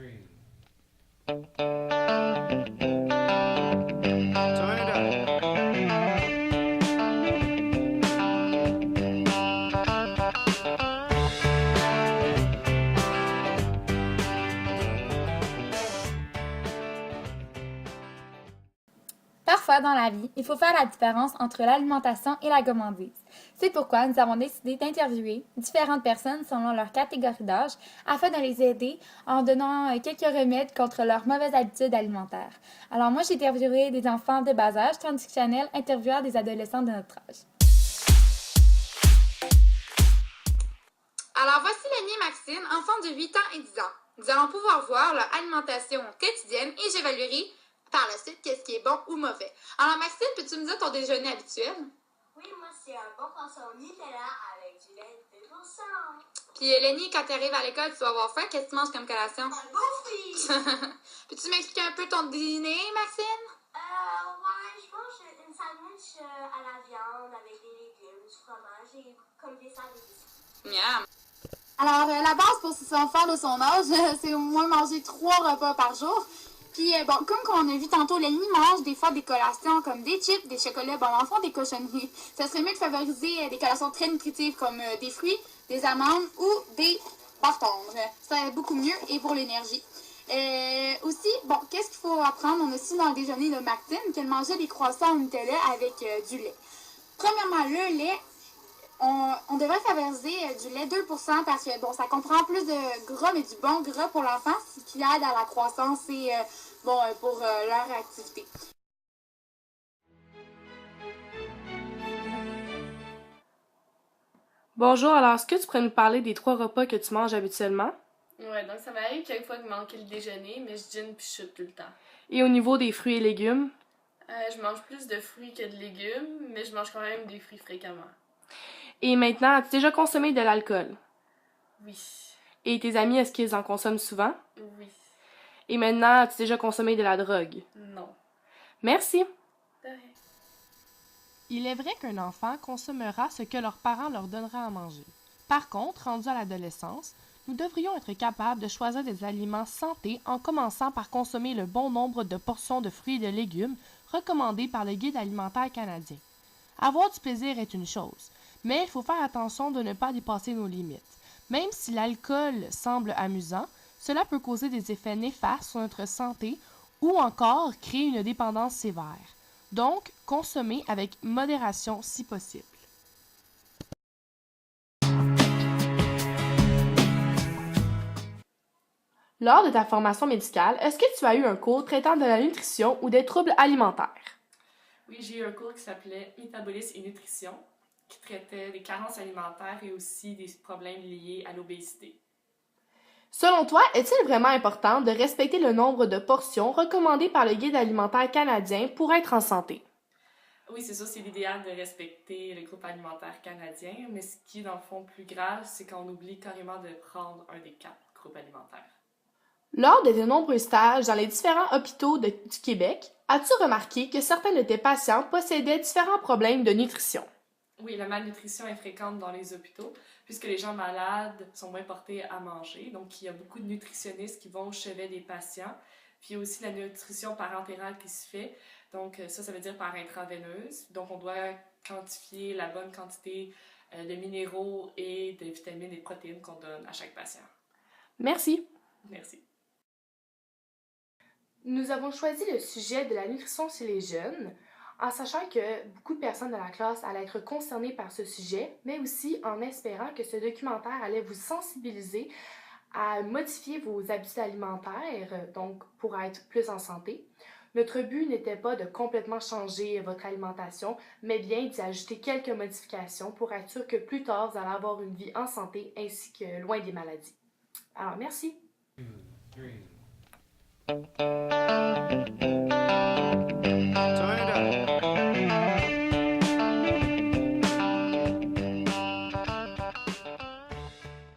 Turn it up. Parfois dans la vie, il faut faire la différence entre l'alimentation et la gourmandise. C'est pourquoi nous avons décidé d'interviewer différentes personnes selon leur catégorie d'âge afin de les aider en donnant quelques remèdes contre leurs mauvaises habitudes alimentaires. Alors moi, j'ai interviewé des enfants de bas âge, tandis que Chanel interviewera des adolescents de notre âge. Alors voici Lenny et Maxine, enfants de 8 ans et 10 ans. Nous allons pouvoir voir leur alimentation quotidienne et j'évaluerai par la suite qu'est-ce qui est bon ou mauvais. Alors Maxine, peux-tu me dire ton déjeuner habituel? Oui, moi c'est un bon croissant Nutella avec du lait 2%. Puis Lenny, quand tu arrives à l'école, tu vas avoir faim, qu'est-ce que tu manges comme collation? Un beau fruit! Peux-tu m'expliquer un peu ton dîner, Maxine? Ouais, je mange une sandwich à la viande avec des légumes, du fromage et comme des sandwichs. Miam! Alors, la base pour ces enfants de son âge, c'est au moins manger 3 repas par jour. Puis, bon, comme on a vu tantôt, Lenny mange des fois des collations comme des chips, des chocolats, bon, dans le fond, des cochonneries. Ça serait mieux de favoriser des collations très nutritives comme des fruits, des amandes ou des barres tendres. Ça va beaucoup mieux et pour l'énergie. Aussi, bon, qu'est-ce qu'il faut apprendre? On a aussi dans le déjeuner de Maxine qu'elle mangeait des croissants au Nutella avec du lait. Premièrement, le lait, on devrait favoriser du lait 2% parce que bon, ça comprend plus de gras, mais du bon gras pour l'enfant, ce qui aide à la croissance et pour leur activité. Bonjour, alors est-ce que tu pourrais nous parler des 3 repas que tu manges habituellement? Ouais, donc ça m'arrive quelquefois de manquer le déjeuner, mais je dîne puis je chute tout le temps. Et au niveau des fruits et légumes? Je mange plus de fruits que de légumes, mais je mange quand même des fruits fréquemment. Et maintenant, as-tu déjà consommé de l'alcool? Oui. Et tes amis, est-ce qu'ils en consomment souvent? Oui. Et maintenant, as-tu déjà consommé de la drogue? Non. Merci! De rien. Il est vrai qu'un enfant consommera ce que leurs parents leur donnera à manger. Par contre, rendu à l'adolescence, nous devrions être capables de choisir des aliments santé en commençant par consommer le bon nombre de portions de fruits et de légumes recommandés par le Guide alimentaire canadien. Avoir du plaisir est une chose, mais il faut faire attention de ne pas dépasser nos limites. Même si l'alcool semble amusant, cela peut causer des effets néfastes sur notre santé ou encore créer une dépendance sévère. Donc, consommer avec modération si possible. Lors de ta formation médicale, est-ce que tu as eu un cours traitant de la nutrition ou des troubles alimentaires? Oui, j'ai eu un cours qui s'appelait Métabolisme et nutrition, qui traitait des carences alimentaires et aussi des problèmes liés à l'obésité. Selon toi, est-il vraiment important de respecter le nombre de portions recommandées par le Guide alimentaire canadien pour être en santé? Oui, c'est ça, c'est l'idéal de respecter le groupe alimentaire canadien, mais ce qui est dans le fond plus grave, c'est qu'on oublie carrément de prendre un des 4 groupes alimentaires. Lors de tes nombreux stages dans les différents hôpitaux du Québec, as-tu remarqué que certains de tes patients possédaient différents problèmes de nutrition? Oui, la malnutrition est fréquente dans les hôpitaux, puisque les gens malades sont moins portés à manger. Donc, il y a beaucoup de nutritionnistes qui vont au chevet des patients. Puis, il y a aussi la nutrition parentérale qui se fait. Donc, ça veut dire par intraveineuse. Donc, on doit quantifier la bonne quantité de minéraux et de vitamines et de protéines qu'on donne à chaque patient. Merci. Merci. Nous avons choisi le sujet de la nutrition chez les jeunes, en sachant que beaucoup de personnes de la classe allaient être concernées par ce sujet, mais aussi en espérant que ce documentaire allait vous sensibiliser à modifier vos habitudes alimentaires, donc pour être plus en santé. Notre but n'était pas de complètement changer votre alimentation, mais bien d'y ajouter quelques modifications pour être sûr que plus tard, vous allez avoir une vie en santé ainsi que loin des maladies. Alors, merci! 2, 3.